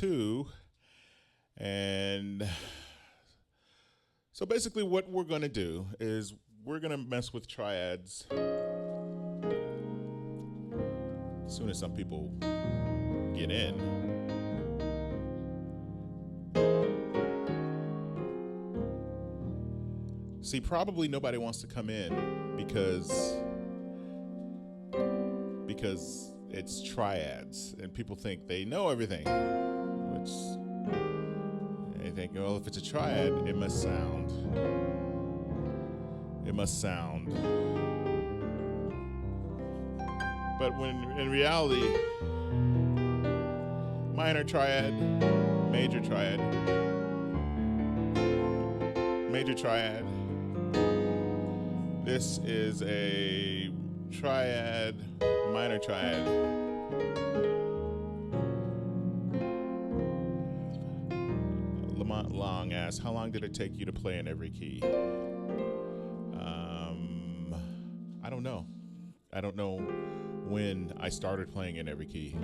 2. And so basically what we're going to do is we're going to mess with triads as soon as some people get in. See, probably nobody wants to come in because it's triads and people think they know everything, which they think, well, if it's a triad, it must sound. But when in reality, minor triad, major triad, major triad. This is a triad, minor triad. Lamont Long asks, how long did it take you to play in every key? I don't know. I don't know when I started playing in every key.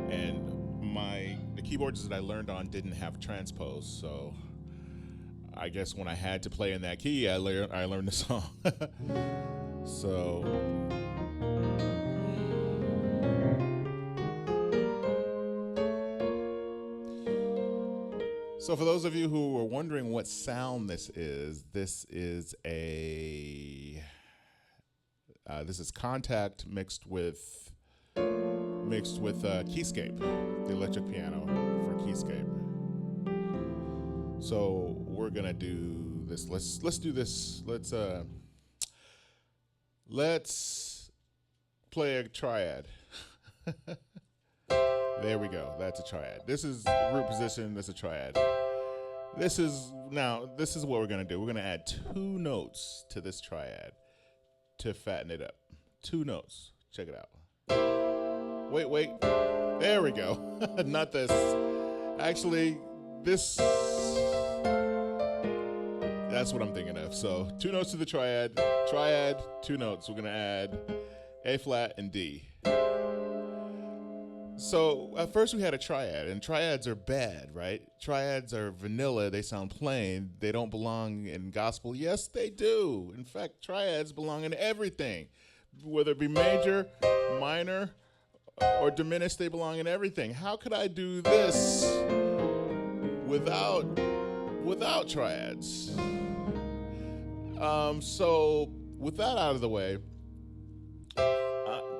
And the keyboards that I learned on didn't have transpose, so I guess when I had to play in that key, I learned the song. So for those of you who are wondering what sound this is contact mixed with keyscape, the electric piano for keyscape. So we're gonna do this. Let's do this. Let's play a triad. There we go. That's a triad. This is root position. That's a triad. This is what we're gonna do. We're gonna add 2 notes to this triad to fatten it up. 2 notes. Check it out. Wait. There we go. Not this. Actually, this. That's what I'm thinking of. So 2 notes to the triad, 2 notes. We're gonna add A flat and D. So at first we had a triad, and triads are bad, right? Triads are vanilla, they sound plain, they don't belong in gospel. Yes, they do. In fact, triads belong in everything. Whether it be major, minor, or diminished, they belong in everything. How could I do this without triads? So with that out of the way,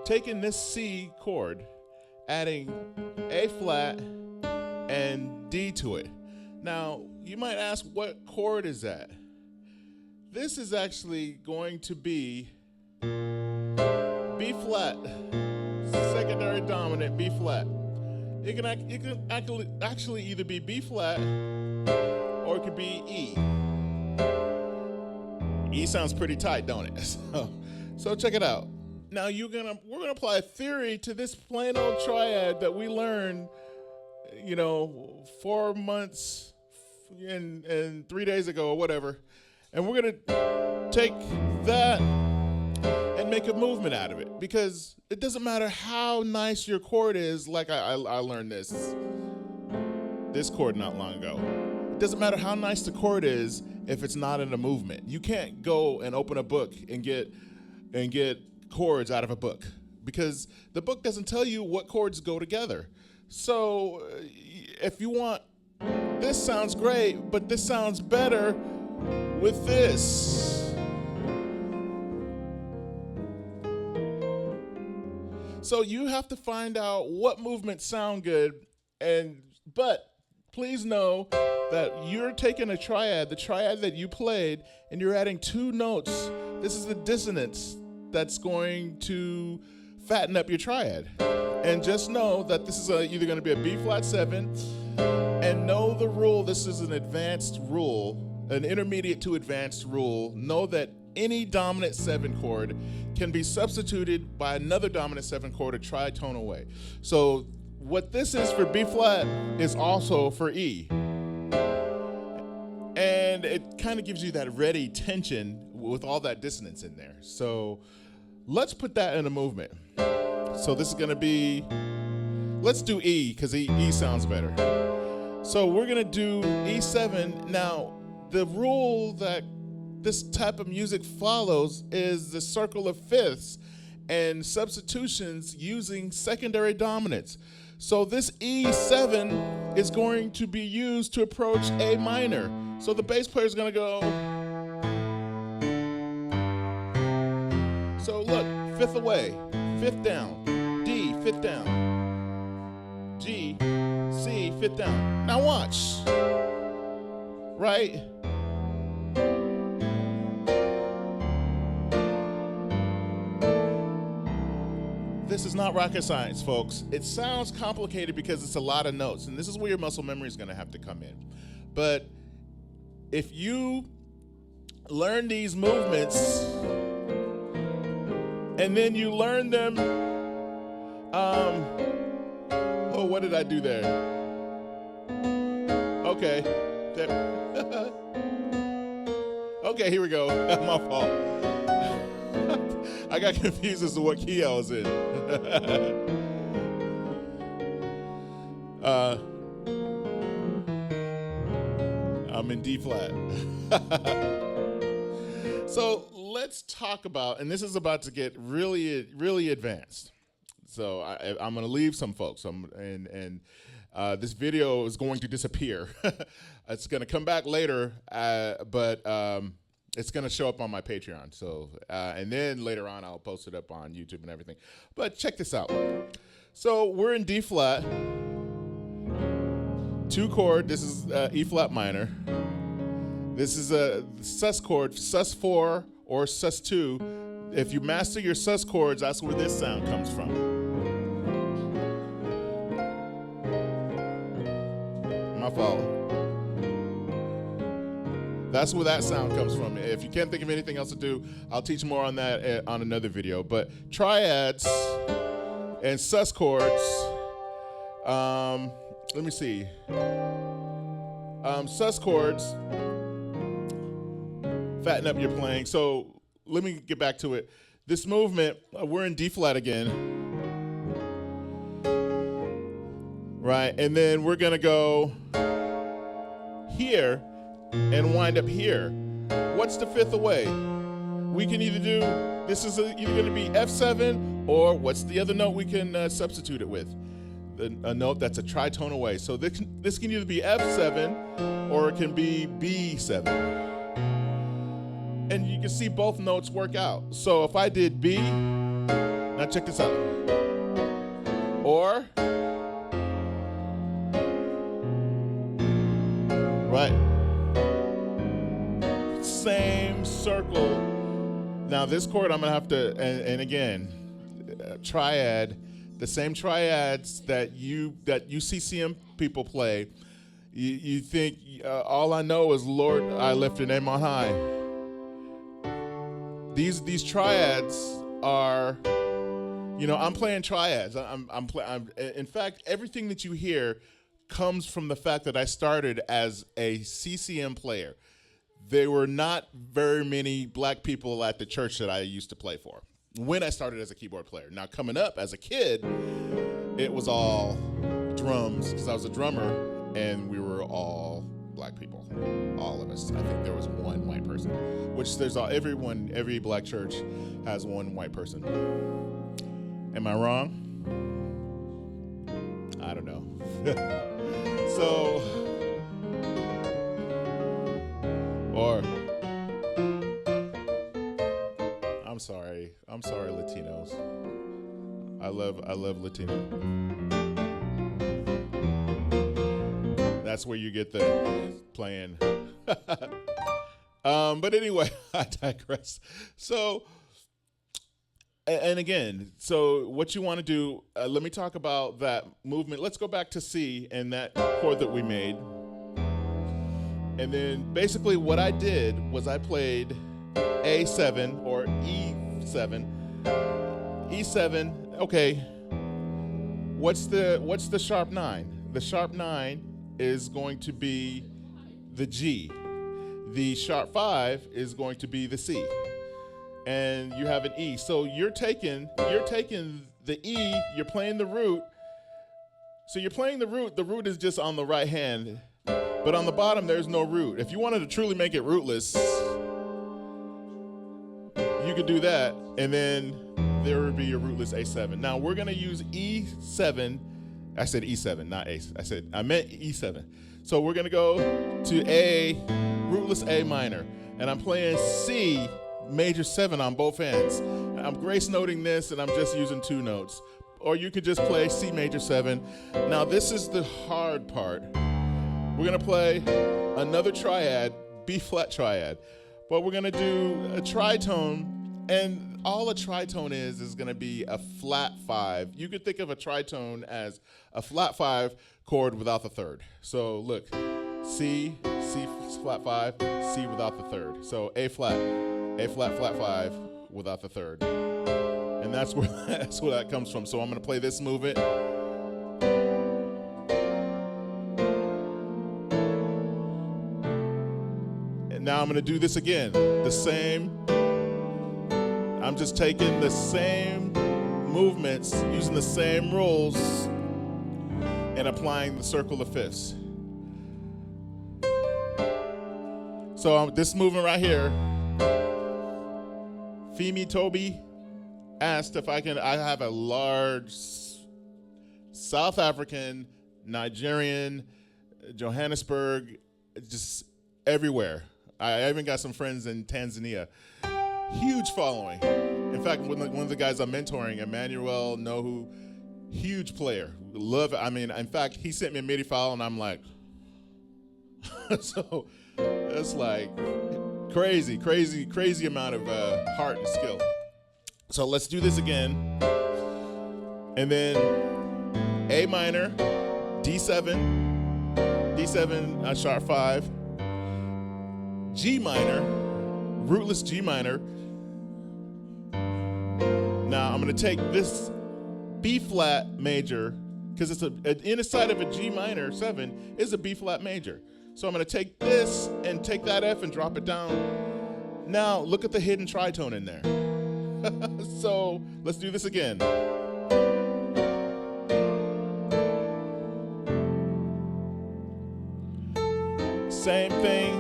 taking this C chord, adding A flat and D to it. Now, you might ask, what chord is that? This is actually going to be B flat, secondary dominant B flat. It can actually either be B flat or it could be E. E sounds pretty tight, don't it? So check it out. Now we're gonna apply a theory to this plain old triad that we learned, 4 months and 3 days ago or whatever, and we're gonna take that and make a movement out of it, because it doesn't matter how nice your chord is. Like I learned this chord not long ago. It doesn't matter how nice the chord is if it's not in a movement. You can't go and open a book and get chords out of a book, because the book doesn't tell you what chords go together. So if you want, this sounds great, but this sounds better with this. So you have to find out what movements sound good, but please know that you're taking a triad, the triad that you played, and you're adding 2 notes. This is the dissonance that's going to fatten up your triad. And just know that this is either going to be a B flat 7, and know the rule. This is an advanced rule, an intermediate to advanced rule. Know that any dominant 7 chord can be substituted by another dominant 7 chord a tritone away. So what this is for B flat is also for E. And it kind of gives you that ready tension with all that dissonance in there. So let's put that in a movement. So this is going to be let's do E, because E sounds better. So we're going to do E7. Now, the rule that this type of music follows is the circle of fifths and substitutions using secondary dominants. So this E7 is going to be used to approach A minor. So the bass player is going to go. So look, fifth away, fifth down, D, fifth down, G, C, fifth down. Now watch, right? This is not rocket science, folks. It sounds complicated because it's a lot of notes, and this is where your muscle memory is going to have to come in. But if you learn these movements and then you learn them, oh, what did I do there? Okay. Okay, here we go. My fault. I got confused as to what key I was in. I'm in D flat. So let's talk about, and this is about to get really, really advanced. So I'm going to leave some folks, this video is going to disappear. It's going to come back later, but it's going to show up on my Patreon. So, and then later on, I'll post it up on YouTube and everything. But check this out. So we're in D flat, 2 chord. This is E flat minor. This is a sus chord, sus4 or sus2. If you master your sus chords, that's where this sound comes from. My fault. That's where that sound comes from. If you can't think of anything else to do, I'll teach more on that on another video. But triads and sus chords, let me see. Sus chords, fatten up your playing. So let me get back to it. This movement, we're in D flat again. Right, and then we're gonna go here and wind up here. What's the fifth away? We can either do, this is either going to be F7, or what's the other note we can substitute it with? A note that's a tritone away. So this can either be F7 or it can be B7. And you can see both notes work out. So if I did B, now check this out. Or, right. Same circle. Now this chord I'm gonna have to, and again, triad, the same triads that you see CM people play. You think all I know is Lord, I lift your name on high. These triads are, I'm playing triads. In fact, everything that you hear comes from the fact that I started as a CCM player. There were not very many black people at the church that I used to play for when I started as a keyboard player. Now, coming up as a kid, it was all drums, because I was a drummer, and we were all black people, all of us. I think there was one white person, which every black church has one white person. Am I wrong? I don't know. So, or, I'm sorry, Latinos. I love Latino. That's where you get the playing. But anyway, I digress. So, and again, so what you want to do, let me talk about that movement. Let's go back to C and that chord that we made. And then basically what I did was I played A7 or E7. E7, okay. What's the sharp 9? The sharp 9 is going to be the G. The sharp 5 is going to be the C. And you have an E. So you're taking the E, you're playing the root, So you're playing the root is just on the right hand, but on the bottom there's no root. If you wanted to truly make it rootless, you could do that, and then there would be your rootless A7. Now we're gonna use E7. I said E7, not A. I meant E7. So we're gonna go to A, rootless A minor, and I'm playing C major 7 on both hands. I'm grace noting this, and I'm just using 2 notes. Or you could just play C major 7. Now this is the hard part. We're gonna play another triad, B flat triad, but we're gonna do a tritone. And all a tritone is gonna be a flat 5. You could think of a tritone as a flat 5 chord without the third. So look, C flat 5, C without the third. So A flat, flat 5 without the third. And that's where that comes from. So I'm gonna play this movement. And now I'm gonna do this again, the same. I'm just taking the same movements, using the same rules, and applying the circle of fifths. So this movement right here, Femi Toby asked if I have a large South African, Nigerian, Johannesburg, just everywhere. I even got some friends in Tanzania. Huge following. In fact, one of the guys I'm mentoring, Emmanuel Nohu, huge player. Love it. I mean, in fact, he sent me a MIDI file, and I'm like, so that's like crazy amount of heart and skill. So let's do this again. And then A minor, D7, sharp 5, G minor, rootless G minor. Now I'm gonna take this B flat major, because it's an inner side of a G minor 7 is a B flat major. So I'm gonna take this and take that F and drop it down. Now look at the hidden tritone in there. So let's do this again. Same thing.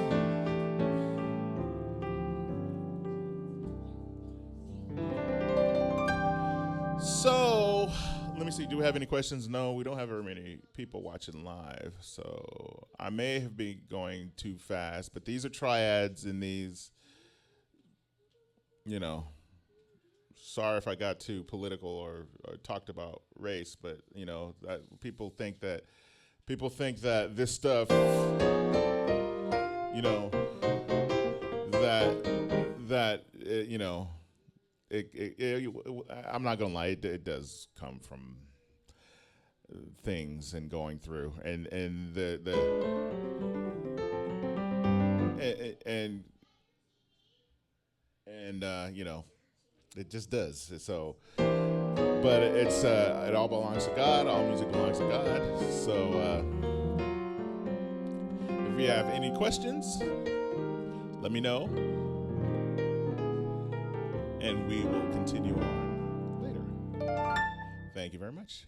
So let me see, do we have any questions? No, we don't have very many people watching live, so I may have been going too fast, but these are triads, and these, you know, sorry if I got too political or talked about race, but you know, that people think that this stuff, you know, that you know, I'm not gonna lie, it does come from things and going through, and you know, it just does. So, but it's it all belongs to God. All music belongs to God. So, if you have any questions, let me know, and we will continue on later. Thank you very much.